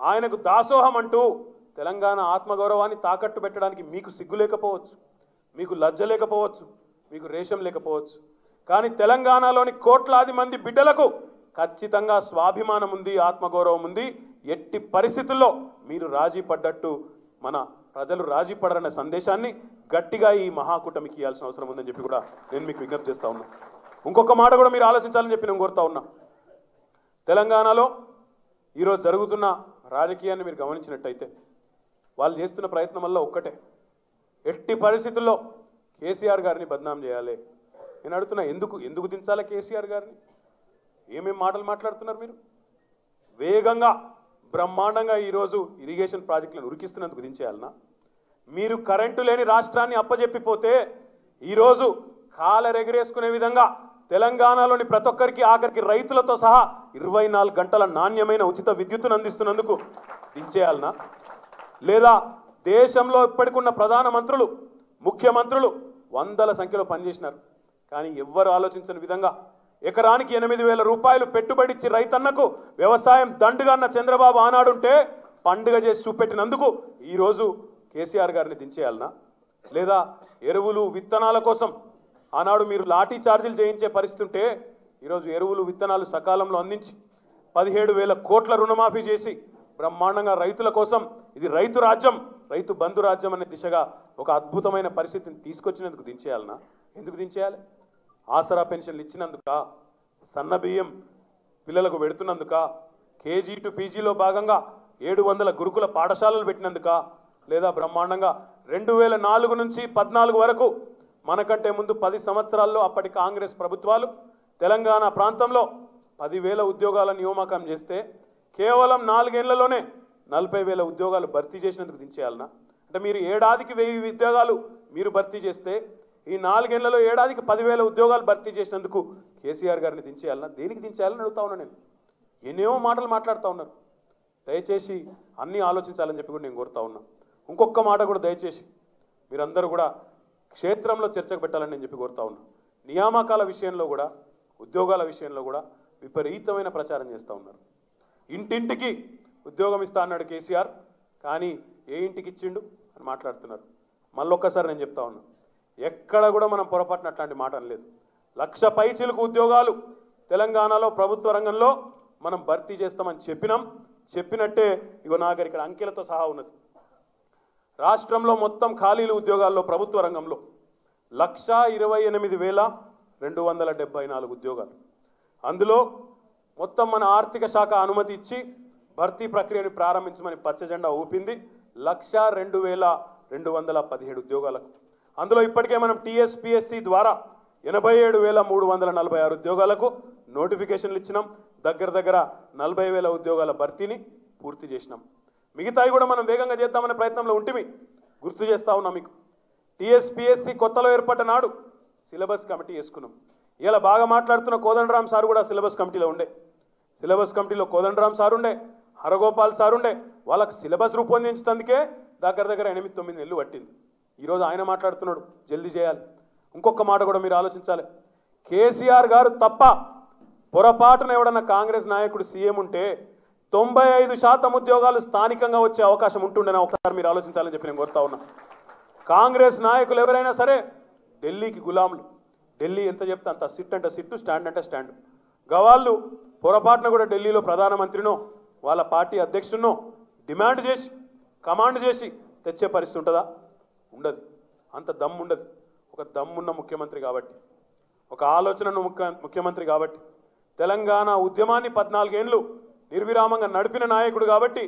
ఆయనకు దాసోహం అంటూ తెలంగాణ ఆత్మగౌరవాన్ని తాకట్టు పెట్టడానికి మీకు సిగ్గు లేకపోవచ్చు, మీకు లజ్జ లేకపోవచ్చు, మీకు రేషం లేకపోవచ్చు. కానీ తెలంగాణలోని కోట్లాది మంది బిడ్డలకు ఖచ్చితంగా స్వాభిమానం ఉంది, ఆత్మగౌరవం ఉంది. ఎట్టి పరిస్థితుల్లో మీరు రాజీ పడ్డట్టు మన ప్రజలు రాజీ పడరనే సందేశాన్ని గట్టిగా ఈ మహాకూటమికి ఇవ్వాల్సిన అవసరం ఉందని చెప్పి కూడా నేను మీకు విజ్ఞప్తి చేస్తూ ఉన్నా. ఇంకొక మాట కూడా మీరు ఆలోచించాలని చెప్పి నేను కోరుతా ఉన్నా. తెలంగాణలో ఈరోజు జరుగుతున్న రాజకీయాన్ని మీరు గమనించినట్టయితే వాళ్ళు చేస్తున్న ప్రయత్నం వల్ల ఒక్కటే, ఎట్టి పరిస్థితుల్లో కేసీఆర్ గారిని బద్నాం చేయాలి, నేను అడుగుతున్నా, ఎందుకు దించాలా కేసీఆర్ గారిని? ఏమేం మాటలు మాట్లాడుతున్నారు మీరు? వేగంగా బ్రహ్మాండంగా ఈరోజు ఇరిగేషన్ ప్రాజెక్టులను ఉరికిస్తున్నందుకు దించేయాలనా? మీరు కరెంటు లేని రాష్ట్రాన్ని అప్పజెప్పిపోతే ఈరోజు కాలరెగరేసుకునే విధంగా తెలంగాణలోని ప్రతి ఒక్కరికి, ఆఖరికి రైతులతో సహా 24 గంటల నాణ్యమైన ఉచిత విద్యుత్తును అందిస్తున్నందుకు దించేయాలనా? లేదా దేశంలో ఇప్పటికున్న ప్రధాన మంత్రులు, ముఖ్యమంత్రులు వందల సంఖ్యలో పనిచేసినారు, కానీ ఎవ్వరు ఆలోచించని విధంగా ఎకరానికి 8,000 రూపాయలు పెట్టుబడిచ్చి రైతన్నకు వ్యవసాయం దండుగా అన్న చంద్రబాబు ఆనాడుంటే పండుగ చేసి చూపెట్టినందుకు ఈరోజు కేసీఆర్ గారిని దించేయాలనా? లేదా ఎరువులు విత్తనాల కోసం ఆనాడు మీరు లాఠీ ఛార్జీలు చేయించే పరిస్థితి ఉంటే ఈరోజు ఎరువులు విత్తనాలు సకాలంలో అందించి 17,000 కోట్ల రుణమాఫీ చేసి బ్రహ్మాండంగా రైతుల కోసం ఇది రైతు రాజ్యం, రైతు బంధు రాజ్యం అనే దిశగా ఒక అద్భుతమైన పరిస్థితిని తీసుకొచ్చినందుకు దించేయాలనా? ఎందుకు దించేయాలి? ఆసరా పెన్షన్లు ఇచ్చినందుక? సన్న బియ్యం పిల్లలకు పెడుతున్నందుక? కేజీ టు పీజీలో భాగంగా 700 గురుకుల పాఠశాలలు పెట్టినందుక? లేదా బ్రహ్మాండంగా 2004 నుంచి 14 వరకు మనకంటే ముందు 10 సంవత్సరాల్లో అప్పటి కాంగ్రెస్ ప్రభుత్వాలు తెలంగాణ ప్రాంతంలో 10,000 ఉద్యోగాల నియామకం చేస్తే కేవలం 4 ఏళ్లలోనే 40,000 ఉద్యోగాలు భర్తీ చేసినందుకు దించేయాలనా? అంటే మీరు ఏడాదికి 1000 ఉద్యోగాలు మీరు భర్తీ చేస్తే ఈ 4 ఏళ్లలో ఏడాదికి 10,000 ఉద్యోగాలు భర్తీ చేసినందుకు కేసీఆర్ గారిని దించేయాలనా? దేనికి దించేయాలని అడుగుతా ఉన్నా నేను. ఎన్నో మాటలు మాట్లాడుతూ ఉన్నారు. దయచేసి అన్నీ ఆలోచించాలని చెప్పి కూడా నేను కోరుతా ఉన్నా. ఇంకొక మాట కూడా దయచేసి మీరందరూ కూడా క్షేత్రంలో చర్చకు పెట్టాలని నేను చెప్పి కోరుతా ఉన్నా. నియామకాల విషయంలో కూడా, ఉద్యోగాల విషయంలో కూడా విపరీతమైన ప్రచారం చేస్తూ ఉన్నారు. ఇంటింటికి ఉద్యోగం ఇస్తా అన్నాడు కేసీఆర్, కానీ ఏ ఇంటికి ఇచ్చిండు అని మాట్లాడుతున్నారు. మళ్ళొక్కసారి నేను చెప్తా ఉన్నా, ఎక్కడ కూడా మనం పొరపాటున అట్లాంటి మాట అనలేదు. 1,00,000 పైచిలకు ఉద్యోగాలు తెలంగాణలో ప్రభుత్వ రంగంలో మనం భర్తీ చేస్తామని చెప్పినట్టే ఇగో నాకు ఇక్కడ అంకెలతో సహా ఉన్నది. రాష్ట్రంలో మొత్తం ఖాళీలు ఉద్యోగాల్లో ప్రభుత్వ రంగంలో 128,274 ఉద్యోగాలు. అందులో మొత్తం మన ఆర్థిక శాఖ అనుమతి ఇచ్చి భర్తీ ప్రక్రియను ప్రారంభించమని పచ్చజెండా ఊపింది 102,217 ఉద్యోగాలకు. అందులో ఇప్పటికే మనం టీఎస్పీఎస్సీ ద్వారా 87,346 ఉద్యోగాలకు నోటిఫికేషన్లు ఇచ్చినాం. దగ్గర 40,000 ఉద్యోగాల భర్తీని పూర్తి చేసినాం. మిగతాయి కూడా మనం వేగంగా చేద్దామనే ప్రయత్నంలో ఉంటిమి. గుర్తు చేస్తా ఉన్నా మీకు, టీఎస్పీఎస్సీ కొత్తలో ఏర్పడ్డ నాడు సిలబస్ కమిటీ వేసుకున్నాం. ఇలా బాగా మాట్లాడుతున్న కోదండరాం సార్ కూడా సిలబస్ కమిటీలో ఉండే. సిలబస్ కమిటీలో కోదండరాం సార్ ఉండే, హరగోపాల్ సార్ ఉండే. వాళ్ళకి సిలబస్ రూపొందించేందుకే దగ్గర 8-9 నెలలు పట్టింది. ఈరోజు ఆయన మాట్లాడుతున్నాడు జల్దీ చేయాలి. ఇంకొక మాట కూడా మీరు ఆలోచించాలి. కేసీఆర్ గారు తప్ప పొరపాటున ఎవడన్నా కాంగ్రెస్ నాయకుడు సీఎం ఉంటే 95% ఉద్యోగాలు స్థానికంగా వచ్చే అవకాశం ఉంటుండేనా ఒకసారి మీరు ఆలోచించాలని చెప్పి నేను కోరుతా ఉన్నా. కాంగ్రెస్ నాయకులు ఎవరైనా సరే ఢిల్లీకి గులాములు. ఢిల్లీ ఎంత చెప్తే అంత, సిట్ అంటే సిట్టు, స్టాండ్ అంటే స్టాండ్. గవాళ్ళు పొరపాటున కూడా ఢిల్లీలో ప్రధానమంత్రినో వాళ్ళ పార్టీ అధ్యక్షుడినో డిమాండ్ చేసి, కమాండ్ చేసి తెచ్చే పరిస్థితి ఉంటుందా? ఉండదు. అంత దమ్ము ఉండదు. ఒక దమ్మున్న ముఖ్యమంత్రి కాబట్టి, ఒక ఆలోచనను ముఖ్యమంత్రి కాబట్టి, తెలంగాణ ఉద్యమాన్ని 14 ఏళ్ళు నిర్విరామంగా నడిపిన నాయకుడు కాబట్టి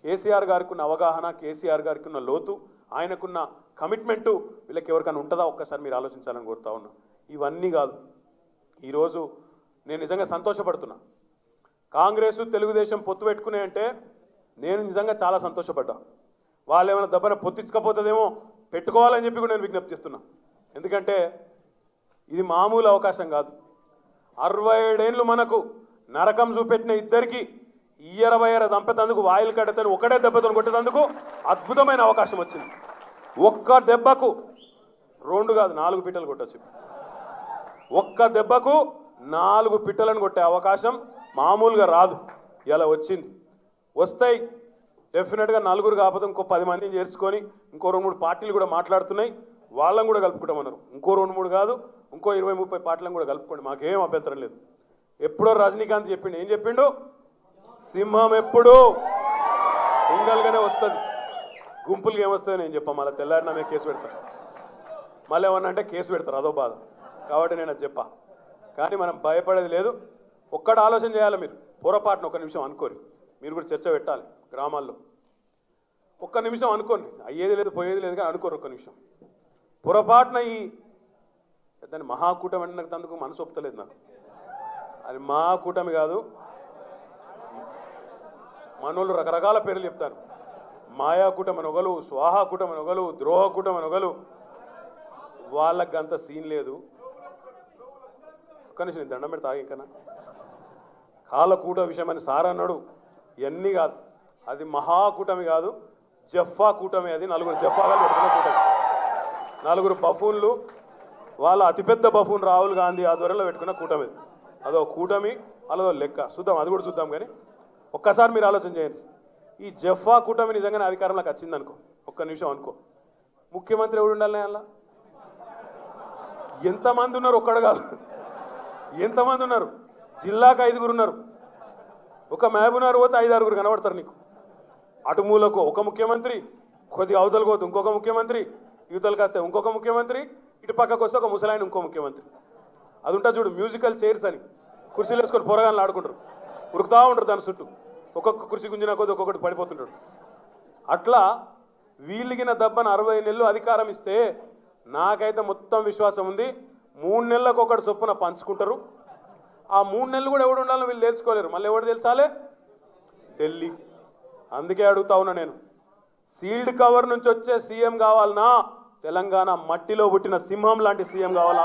కేసీఆర్ గారికి ఉన్న అవగాహన, కేసీఆర్ గారికి ఉన్న లోతు, ఆయనకున్న కమిట్మెంటు వీళ్ళకి ఎవరికైనా ఉంటుందా ఒక్కసారి మీరు ఆలోచించాలని కోరుతా ఉన్నా. ఇవన్నీ కాదు, ఈరోజు నేను నిజంగా సంతోషపడుతున్నా. కాంగ్రెస్ తెలుగుదేశం పొత్తు పెట్టుకునే అంటే నేను నిజంగా చాలా సంతోషపడ్డా. వాళ్ళు ఏమైనా దెబ్బన పొత్తించకపోతుందేమో పెట్టుకోవాలని చెప్పి కూడా నేను విజ్ఞప్తి చేస్తున్నా. ఎందుకంటే ఇది మామూలు అవకాశం కాదు. 67 ఏళ్ళు మనకు నరకం చూపెట్టిన ఇద్దరికి 20 చంపేందుకు వాయిల్ కట్టతో ఒకటే దెబ్బతో కొట్టేందుకు అద్భుతమైన అవకాశం వచ్చింది. ఒక్క దెబ్బకు 2 కాదు 4 పిట్టలు కొట్టచ్చు. ఒక్క దెబ్బకు 4 పిట్టలను కొట్టే అవకాశం మామూలుగా రాదు, ఇలా వచ్చింది. వస్తాయి డెఫినెట్గా. 4 కాకపోతే ఇంకో 10 మందిని చేర్చుకొని ఇంకో 2-3 పార్టీలు కూడా మాట్లాడుతున్నాయి, వాళ్ళని కూడా కలుపుకుంటామన్నారు. ఇంకో 2-3 కాదు, ఇంకో 20-30 పార్టీలను కూడా కలుపుకోండి, మాకేం అభ్యంతరం లేదు. ఎప్పుడో రజనీకాంత్ చెప్పిండు, ఏం చెప్పిండు? సింహం ఎప్పుడు సింగల్గానే వస్తుంది, గుంపులుగా ఏమొస్తుందో నేను చెప్పా. మళ్ళీ తెల్లారినా మేము కేసు పెడతాం, మళ్ళీ ఏమన్నా అంటే కేసు పెడతారు, అదో బాధ. కాబట్టి నేను అది చెప్పా. కానీ మనం భయపడేది లేదు. ఒక్కటి ఆలోచన చేయాలి మీరు. పొరపాటున ఒక్క నిమిషం అనుకోరు, మీరు కూడా చర్చ పెట్టాలి గ్రామాల్లో. ఒక్క నిమిషం అనుకోండి, అయ్యేది లేదు పోయేది లేదు కానీ అనుకోరు. ఒక్క నిమిషం పొరపాటున ఈ దాన్ని మహాకూటమి అంటే నాకు అందుకు మనసు ఒప్పుతలేదు నాకు. అది మహాకూటమి కాదు, మనోళ్ళు రకరకాల పేర్లు చెప్తారు. మాయాకూటమి నొగలు, స్వాహాకూటమి నొగలు, ద్రోహకూటమి నొగలు. వాళ్ళకి అంత సీన్ లేదు. ఒక్క నిమిషం దండం పెడతా ఇంకన్నా. కాలకూట విషయం అని సార్ అన్నాడు, ఇవన్నీ కాదు. అది మహాకూటమి కాదు, జఫా కూటమి. అది నలుగురు జఫాగా పెట్టుకున్న కూటమి, నలుగురు బఫూన్లు, వాళ్ళ అతిపెద్ద బఫూన్ రాహుల్ గాంధీ ఆధ్వర్యంలో పెట్టుకున్న కూటమి. అదో కూటమి, అదో లెక్క. చూద్దాం, అది కూడా చూద్దాం. కానీ ఒక్కసారి మీరు ఆలోచన చేయండి. ఈ జఫా కూటమి నిజంగానే అధికారంలోకి వచ్చిందనుకో, ఒక్క నిమిషం అనుకో, ముఖ్యమంత్రి ఎవడు ఉండాలి? అలా ఎంతమంది ఉన్నారు? ఒక్కడు కాదు, ఎంతమంది ఉన్నారు? జిల్లాకు 5గురు ఉన్నారు. ఒక మహబూబ్నగర్ పోతే 5-6 కనబడతారు నీకు. అటు మూలకు ఒక ముఖ్యమంత్రి, కొద్దిగా అవతలకు పోతే ఇంకొక ముఖ్యమంత్రి, యువతలకు వస్తే ఇంకొక ముఖ్యమంత్రి, ఇటు పక్కకు వస్తే ఒక ముసలాయన ఇంకో ముఖ్యమంత్రి. అది ఉంటుంది చూడు, మ్యూజికల్ చైర్స్ అని. కుర్చీలు వేసుకొని పొరగాలను ఆడుకుంటారు, ఉరుకుతా ఉంటారు దాని చుట్టూ. ఒక్కొక్క కుర్చీ గుంజినా కొద్ది ఒక్కొక్కటి పడిపోతుంటాడు. అట్లా వీళ్ళకిన దబ్బన 60 నెలలు అధికారం ఇస్తే నాకైతే మొత్తం విశ్వాసం ఉంది 3 నెలలకు ఒకటి చొప్పున పంచుకుంటారు. ఆ 3 నెలలు కూడా ఎవడు ఉండాలో వీళ్ళు తెలుసుకోలేరు. మళ్ళీ ఎవడు తెలుసాలే? ఢిల్లీ. అందుకే అడుగుతా ఉన్నా నేను, సీల్డ్ కవర్ నుంచి వచ్చే సీఎం కావాలన్నా, తెలంగాణ మట్టిలో పుట్టిన సింహం లాంటి సీఎం కావాలని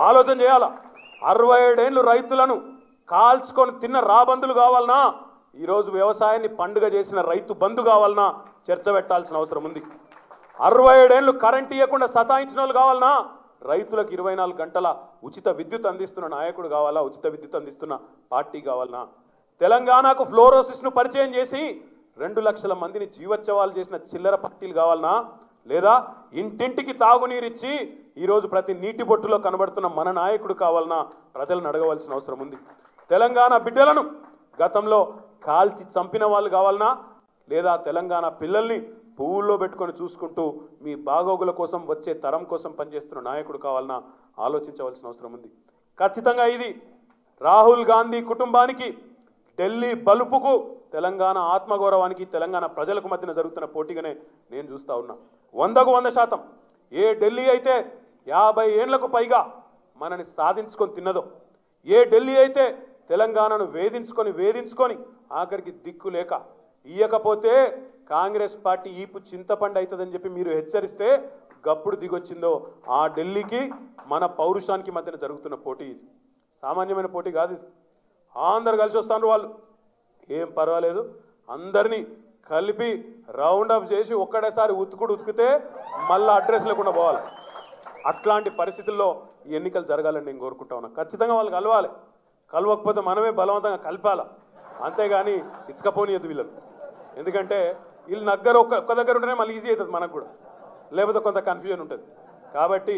ఆలోచన చేయాలా? 67 ఏళ్ళు రైతులను కాల్చుకొని తిన్న రాబందులు కావాలన్నా, ఈరోజు వ్యవసాయాన్ని పండుగ చేసిన రైతు బంధు కావాలన్నా చర్చ పెట్టాల్సిన అవసరం ఉంది. 67 ఏళ్ళు కరెంట్ ఇవ్వకుండా సతాయించిన వాళ్ళు కావాలన్నా, రైతులకు 24 గంటల ఉచిత విద్యుత్ అందిస్తున్న నాయకుడు కావాలా? ఉచిత విద్యుత్ అందిస్తున్న పార్టీ కావాలన్నా? తెలంగాణకు ఫ్లోరోసిస్ను పరిచయం చేసి 2 లక్షల మందిని జీవోత్సవాలు చేసిన చిల్లర పార్టీలు కావాలన్నా? లేదా ఇంటింటికి తాగునీరిచ్చి ఈరోజు ప్రతి నీటి బొట్టులో కనబడుతున్న మన నాయకుడు కావాలన్నా? ప్రజలను అడగవలసిన అవసరం ఉంది. తెలంగాణ బిడ్డలను గతంలో కాల్చి చంపిన వాళ్ళు కావాలన్నా? లేదా తెలంగాణ పిల్లల్ని పువ్వుల్లో పెట్టుకొని చూసుకుంటూ మీ బాగోగుల కోసం వచ్చే తరం కోసం పనిచేస్తున్న నాయకుడు కావాలన్నా? ఆలోచించవలసిన అవసరం ఉంది. ఖచ్చితంగా ఇది రాహుల్ గాంధీ కుటుంబానికి, ఢిల్లీ బలుపుకు, తెలంగాణ ఆత్మగౌరవానికి, తెలంగాణ ప్రజలకు మధ్యన జరుగుతున్న పోటీగానే నేను చూస్తా ఉన్నా. 100కు 100%. ఏ ఢిల్లీ అయితే 50 ఏళ్లకు పైగా మనని సాధించుకొని తిన్నదో, ఏ ఢిల్లీ అయితే తెలంగాణను వేధించుకొని ఆఖరికి దిక్కు లేక ఇయ్యకపోతే కాంగ్రెస్ పార్టీ ఈపు చింతపండు అవుతుందని చెప్పి మీరు హెచ్చరిస్తే గప్పుడు దిగొచ్చిందో, ఆ ఢిల్లీకి మన పౌరుషానికి మధ్యన జరుగుతున్న పోటీ ఇది. సామాన్యమైన పోటీ కాదు ఇది. అందరు కలిసి వస్తారు వాళ్ళు, ఏం పర్వాలేదు, అందరినీ కలిపి రౌండప్ చేసి ఒక్కడేసారి ఉతికితే మళ్ళీ అడ్రస్ లేకుండా పోవాలి. అట్లాంటి పరిస్థితుల్లో ఈ ఎన్నికలు జరగాలని నేను కోరుకుంటా ఉన్నా. ఖచ్చితంగా వాళ్ళు కలవాలి. కలవకపోతే మనమే బలవంతంగా కలపాల, అంతేగాని ఇసుకపోనియద్దు వీళ్ళని. ఎందుకంటే వీళ్ళు ఒక్క దగ్గర ఉంటేనే మళ్ళీ ఈజీ అవుతుంది మనకు కూడా, లేకపోతే కొంత కన్ఫ్యూజన్ ఉంటుంది. కాబట్టి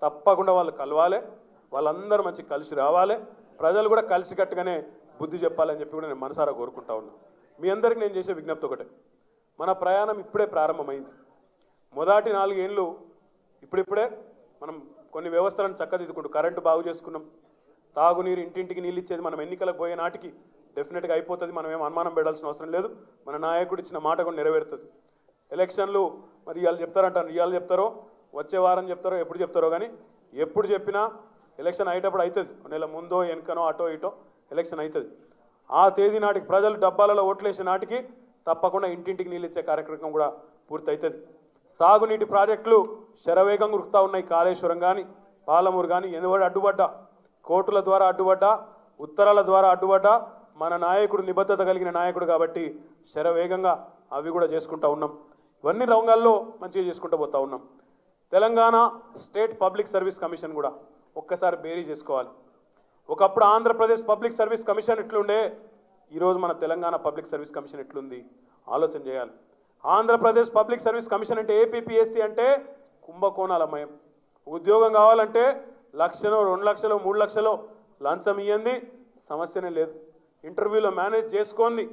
తప్పకుండా వాళ్ళు కలవాలి, వాళ్ళందరూ మంచి కలిసి రావాలి, ప్రజలు కూడా కలిసికట్టుగానే బుద్ధి చెప్పాలని చెప్పి కూడా నేను మనసారా కోరుకుంటా ఉన్నా. మీ అందరికీ నేను చేసే విజ్ఞప్తి ఒకటే, మన ప్రయాణం ఇప్పుడే ప్రారంభమైంది. మొదటి 4 ఏళ్ళు ఇప్పుడిప్పుడే మనం కొన్ని వ్యవస్థలను చక్కదిద్దుకుంటూ కరెంటు బాగు చేసుకున్నాం, తాగునీరు, ఇంటింటికి నీళ్ళు ఇచ్చేది మనం ఎన్నికలకు పోయే నాటికి డెఫినెట్గా అయిపోతుంది. మనం ఏం అనుమానం పెట్టాల్సిన అవసరం లేదు. మన నాయకుడు ఇచ్చిన మాట కూడా నెరవేరుతుంది. ఎలక్షన్లు మరి ఇవాళ చెప్తారంటారు, ఇవాళ చెప్తారో వచ్చే వారం చెప్తారో ఎప్పుడు చెప్తారో, కానీ ఎప్పుడు చెప్పినా ఎలక్షన్ అయ్యేటప్పుడు అవుతుంది. నెల ముందో వెనకనో అటో ఇటో ఎలక్షన్ అవుతుంది. ఆ తేదీ నాటికి ప్రజలు డబ్బాలలో ఓట్లేసే నాటికి తప్పకుండా ఇంటింటికి నీళ్ళు ఇచ్చే కార్యక్రమం కూడా పూర్తి అవుతుంది. సాగునీటి ప్రాజెక్టులు శరవేగంగా ఉరుకుతా ఉన్నాయి. కాళేశ్వరం కానీ, పాలమూరు కానీ, ఎందువల్ల అడ్డుపడ్డా, కోర్టుల ద్వారా అడ్డుపడ్డా, ఉత్తరాల ద్వారా అడ్డుపడ్డా, మన నాయకుడు నిబద్ధత కలిగిన నాయకుడు కాబట్టి శరవేగంగా అవి కూడా చేసుకుంటూ ఉన్నాం. ఇవన్నీ రంగాల్లో మంచిగా చేసుకుంటూ పోతూ ఉన్నాం. Telangana state public service commission కూడా ఒక్కసారి బేరీ చేసుకోవాలి. ఒకప్పుడు ఆంధ్రప్రదేశ్ పబ్లిక్ సర్వీస్ కమిషన్ ఎట్లుండే, ఈరోజు మన తెలంగాణ పబ్లిక్ సర్వీస్ కమిషన్ ఎట్లుంది ఆలోచన చేయాలి. ఆంధ్రప్రదేశ్ పబ్లిక్ సర్వీస్ కమిషన్ అంటే ఏపీపీఎస్సీ అంటే కుంభకోణాలమయం. ఉద్యోగం కావాలంటే 1 లక్షలో 2 లక్షలో 3 లక్షలో లంచం ఇయ్యండి, సమస్యనే లేదు. ఇంటర్వ్యూలో మేనేజ్ చేసుకోండి,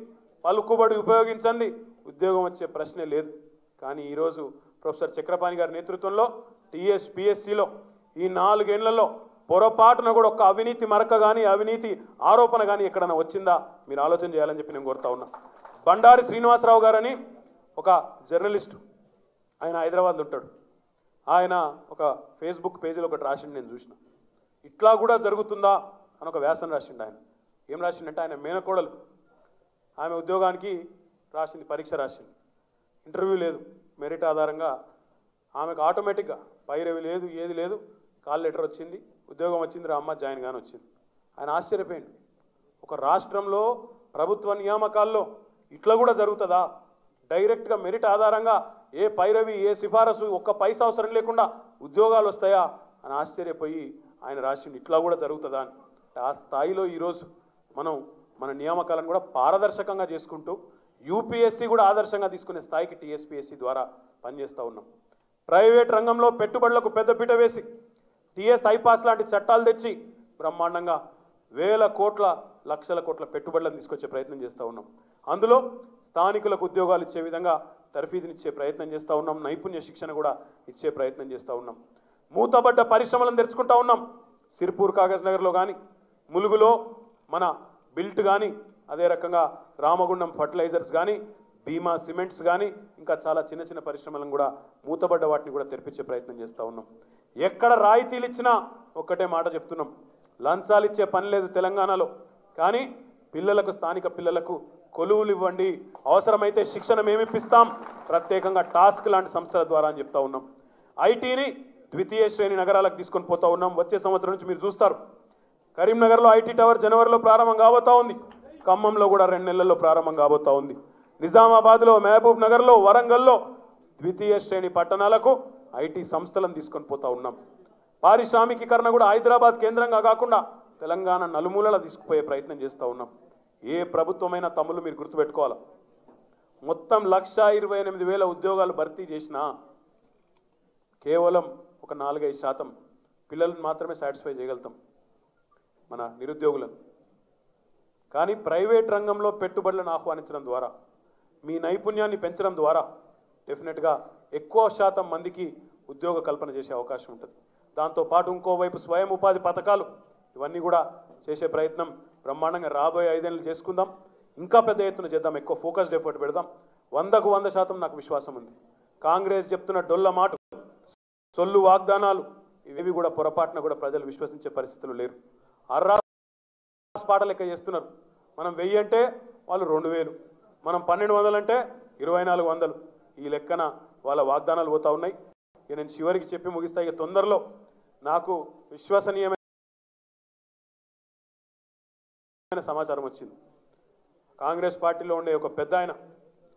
పలుకుబడి ఉపయోగించండి, ఉద్యోగం వచ్చే ప్రశ్నే లేదు. కానీ ఈరోజు ప్రొఫెసర్ చక్రపాణి గారి నేతృత్వంలో టీఎస్పీఎస్సీలో ఈ 4 ఏళ్లలో పొరపాటున కూడా ఒక్క అవినీతి మరక కానీ, అవినీతి ఆరోపణ కానీ ఎక్కడైనా వచ్చిందా మీరు ఆలోచన చేయాలని చెప్పి నేను కోరుతా ఉన్నా. బండారి శ్రీనివాసరావు గారని ఒక జర్నలిస్టు, ఆయన హైదరాబాద్లో ఉంటాడు. ఆయన ఒక ఫేస్బుక్ పేజీలో ఒకటి రాసిండు, నేను చూసిన. ఇట్లా కూడా జరుగుతుందా అని ఒక వ్యాసం రాసిండు ఆయన. ఏం రాసిండంటే ఆయన మేనకోడలు ఆమె ఉద్యోగానికి రాసింది, పరీక్ష రాసింది, ఇంటర్వ్యూ లేదు, మెరిట్ ఆధారంగా ఆమెకు ఆటోమేటిక్గా పైరవి లేదు, ఏది లేదు, కాల్ లెటర్ వచ్చింది, ఉద్యోగం వచ్చింది, రామ్మ జాయిన్ గాని వచ్చింది. ఆయన ఆశ్చర్యపోయింది. ఒక రాష్ట్రంలో ప్రభుత్వ నియామకాల్లో ఇట్లా కూడా జరుగుతుందా? డైరెక్ట్గా మెరిట్ ఆధారంగా ఏ పైరవి ఏ సిఫారసు ఒక్క పైసా అవసరం లేకుండా ఉద్యోగాలు వస్తాయా అని ఆశ్చర్యపోయి ఆయన రాసిండు, ఇట్లా కూడా జరుగుతుందా అని. ఆ స్థాయిలో ఈరోజు మనం మన నియామకాలను కూడా పారదర్శకంగా చేసుకుంటూ యూపీఎస్సీ కూడా ఆదర్శంగా తీసుకునే స్థాయికి టీఎస్పీఎస్సీ ద్వారా పనిచేస్తూ ఉన్నాం. ప్రైవేట్ రంగంలో పెట్టుబడులకు పెద్దపీట వేసి టీఎస్ ఐపాస్ లాంటి చట్టాలు తెచ్చి బ్రహ్మాండంగా వేల కోట్ల లక్షల కోట్ల పెట్టుబడులను తీసుకొచ్చే ప్రయత్నం చేస్తూ ఉన్నాం. అందులో స్థానికులకు ఉద్యోగాలు ఇచ్చే విధంగా తర్ఫీదునిచ్చే ప్రయత్నం చేస్తూ ఉన్నాం. నైపుణ్య శిక్షణ కూడా ఇచ్చే ప్రయత్నం చేస్తూ ఉన్నాం. మూతబడ్డ పరిశ్రమలను తెరుచుకుంటా ఉన్నాం. సిర్పూర్ కాగజ్ నగర్లో కానీ, ములుగులో మన బిల్ట్ కానీ, అదే రకంగా రామగుండం ఫర్టిలైజర్స్ కానీ, భీమా సిమెంట్స్ కానీ, ఇంకా చాలా చిన్న చిన్న పరిశ్రమలను కూడా మూతబడ్డ వాటిని కూడా తెరిపించే ప్రయత్నం చేస్తూ ఉన్నాం. ఎక్కడ రాయితీలు ఇచ్చినా ఒక్కటే మాట చెప్తున్నాం, లంచాలు ఇచ్చే పని లేదు తెలంగాణలో. కానీ పిల్లలకు, స్థానిక పిల్లలకు కొలువులు ఇవ్వండి, అవసరమైతే శిక్షణ మేమిప్పిస్తాం, ప్రత్యేకంగా టాస్క్ లాంటి సంస్థల ద్వారా అని చెప్తా ఉన్నాం. ఐటీని ద్వితీయ శ్రేణి నగరాలకు తీసుకొని పోతా ఉన్నాం. వచ్చే సంవత్సరం నుంచి మీరు చూస్తారు, కరీంనగర్లో ఐటీ టవర్ జనవరిలో ప్రారంభం కాబోతా ఉంది, ఖమ్మంలో కూడా 2 నెలల్లో ప్రారంభం కాబోతా ఉంది. నిజామాబాద్లో, మహబూబ్ నగర్లో, వరంగల్లో ద్వితీయ శ్రేణి పట్టణాలకు ఐటీ సంస్థలను తీసుకొని పోతా ఉన్నాం. పారిశ్రామికీకరణ కూడా హైదరాబాద్ కేంద్రంగా కాకుండా తెలంగాణ నలుమూలలా తీసుకుపోయే ప్రయత్నం చేస్తూ ఉన్నాం. ఏ ప్రభుత్వమైన తమ్ముళ్ళు మీరు గుర్తుపెట్టుకోవాలి, మొత్తం 1,28,000 ఉద్యోగాలు భర్తీ చేసినా కేవలం ఒక 4-5% పిల్లలను మాత్రమే సాటిస్ఫై చేయగలుగుతాం మన నిరుద్యోగులను. కానీ ప్రైవేట్ రంగంలో పెట్టుబడులను ఆహ్వానించడం ద్వారా, మీ నైపుణ్యాన్ని పెంచడం ద్వారా డెఫినెట్గా ఎక్కువ శాతం మందికి ఉద్యోగ కల్పన చేసే అవకాశం ఉంటుంది. దాంతోపాటు ఇంకోవైపు స్వయం ఉపాధి పథకాలు, ఇవన్నీ కూడా చేసే ప్రయత్నం బ్రహ్మాండంగా రాబోయే 5 ఏళ్ళు చేసుకుందాం. ఇంకా పెద్ద ఎత్తున చేద్దాం, ఎక్కువ ఫోకస్డ్ ఎఫర్ట్ పెడదాం. 100కు 100% నాకు విశ్వాసం ఉంది. కాంగ్రెస్ చెప్తున్న డొల్ల మాట, సొల్లు వాగ్దానాలు, ఇవి కూడా పొరపాటున కూడా ప్రజలు విశ్వసించే పరిస్థితులు లేరు. అర్రాస్ పాట లెక్క చేస్తున్నారు. మనం 1000 అంటే వాళ్ళు 2000, మనం 1200 అంటే 2400. ఈ లెక్కన వాళ్ళ వాగ్దానాలు పోతా ఉన్నాయి. ఇక నేను చివరికి చెప్పి ముగిస్తా. ఇక తొందరలో నాకు విశ్వసనీయమైన సమాచారం వచ్చింది. కాంగ్రెస్ పార్టీలో ఉండే ఒక పెద్ద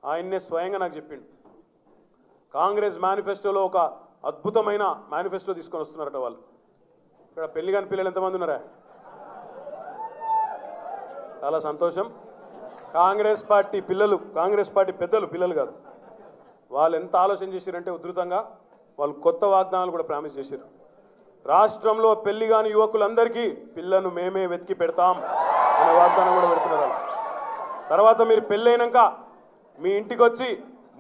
ఆయన్నే స్వయంగా నాకు చెప్పిండు, కాంగ్రెస్ మేనిఫెస్టోలో ఒక అద్భుతమైన మేనిఫెస్టో తీసుకొని వస్తున్నారట వాళ్ళు. ఇక్కడ పెళ్లి కాని పిల్లలు ఎంతమంది ఉన్నారా? చాలా సంతోషం. కాంగ్రెస్ పార్టీ పిల్లలు, కాంగ్రెస్ పార్టీ పెద్దలు, పిల్లలు కాదు, వాళ్ళు ఎంత ఆలోచన చేశారంటే ఉధృతంగా వాళ్ళు కొత్త వాగ్దానాలు కూడా ప్రామిస్ చేశారు. రాష్ట్రంలో పెళ్లి కాని యువకులందరికీ పిల్లను మేమే వెతికి పెడతాం అనే వాగ్దానం కూడా పెడుతున్నారు. తర్వాత మీరు పెళ్ళైనాక మీ ఇంటికి వచ్చి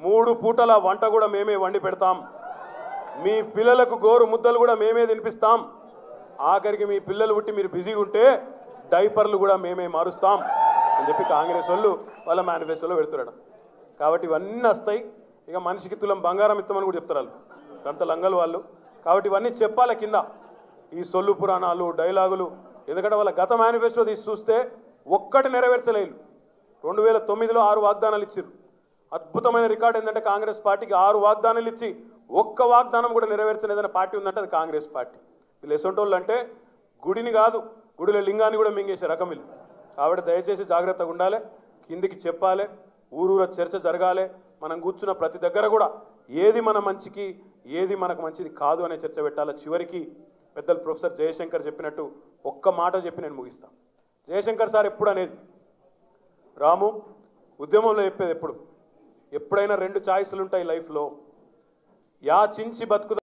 3 పూటల వంట కూడా మేమే వండి పెడతాం, మీ పిల్లలకు గోరు ముద్దలు కూడా మేమే తినిపిస్తాం, ఆఖరికి మీ పిల్లలు పుట్టి మీరు బిజీగా ఉంటే డైపర్లు కూడా మేమే మారుస్తాం అని చెప్పి కాంగ్రెస్ వాళ్ళు వాళ్ళ మేనిఫెస్టోలో పెడుతున్నాడు. కాబట్టి ఇవన్నీ వస్తాయి. ఇక మనిషికి తులం బంగారం ఇస్తామని కూడా చెప్తారు వాళ్ళు, అంత లంగలు వాళ్ళు. కాబట్టి ఇవన్నీ చెప్పాలి కింద, ఈ సొల్లు పురాణాలు, డైలాగులు. ఎందుకంటే వాళ్ళ గత మేనిఫెస్టో తీసి చూస్తే ఒక్కటి నెరవేర్చలేదు. 2009లో 6 వాగ్దానాలు ఇచ్చారు. అద్భుతమైన రికార్డు ఏంటంటే కాంగ్రెస్ పార్టీకి 6 వాగ్దానాలు ఇచ్చి ఒక్క వాగ్దానం కూడా నెరవేర్చలేదనే పార్టీ ఉందంటే అది కాంగ్రెస్ పార్టీ. వీళ్ళు ఎసొంటోళ్ళు అంటే గుడిని కాదు, గుడిలో లింగాన్ని కూడా మింగేసే రకం వీళ్ళు. కాబట్టి దయచేసి జాగ్రత్తగా ఉండాలి, కిందికి చెప్పాలి, ఊరూర చర్చ జరగాలి. మనం కూర్చున్న ప్రతి దగ్గర కూడా ఏది మన మంచికి, ఏది మనకు మంచిది కాదు అనే చర్చ పెట్టాలి. చివరికి పెద్దలు ప్రొఫెసర్ జయశంకర్ చెప్పినట్టు ఒక్క మాట చెప్పి నేను ముగిస్తాను. జయశంకర్ సార్ ఎప్పుడు అనేది, రాము ఉద్యమంలో చెప్పేది ఎప్పుడైనా 2 ఛాయిస్లు ఉంటాయి లైఫ్లో, యాచించి బతుకుదా